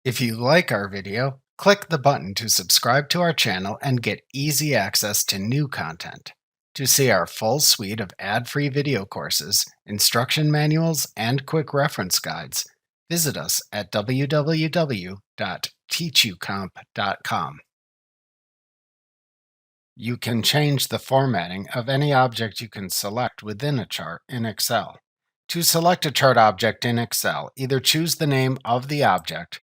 If you like our video, click the button to subscribe to our channel and get easy access to new content. To see our full suite of ad-free video courses, instruction manuals, and quick reference guides, visit us at www.teachucomp.com. You can change the formatting of any object you can select within a chart in Excel. To select a chart object in Excel, either choose the name of the object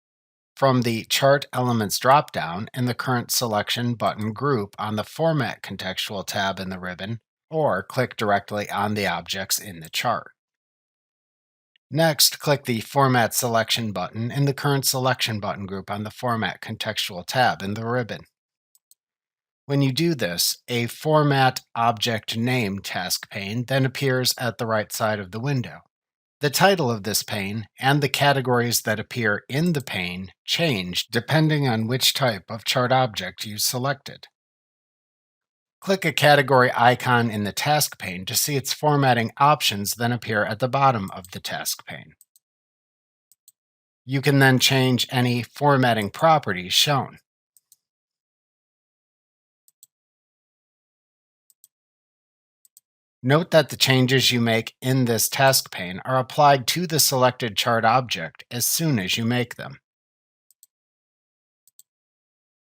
from the Chart Elements dropdown in the Current Selection button group on the Format Contextual tab in the ribbon, or click directly on the objects in the chart. Next, click the Format Selection button in the Current Selection button group on the Format Contextual tab in the ribbon. When you do this, a Format Object Name task pane then appears at the right side of the window. The title of this pane and the categories that appear in the pane change depending on which type of chart object you selected. Click a category icon in the task pane to see its formatting options then appear at the bottom of the task pane. You can then change any formatting properties shown. Note that the changes you make in this task pane are applied to the selected chart object as soon as you make them.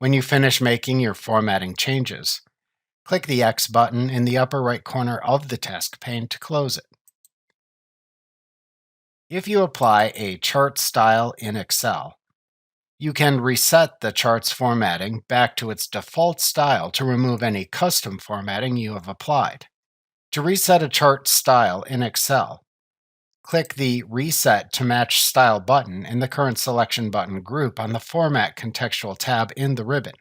When you finish making your formatting changes, click the X button in the upper right corner of the task pane to close it. If you apply a chart style in Excel, you can reset the chart's formatting back to its default style to remove any custom formatting you have applied. To reset a chart style in Excel, click the Reset to Match Style button in the Current Selection button group on the Format Contextual tab in the ribbon.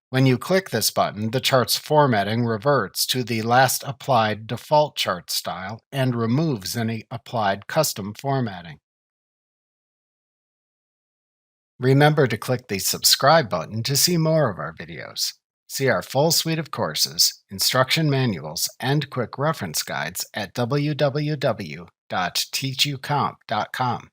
When you click this button, the chart's formatting reverts to the last applied default chart style and removes any applied custom formatting. Remember to click the subscribe button to see more of our videos. See our full suite of courses, instruction manuals, and quick reference guides at www.teachucomp.com.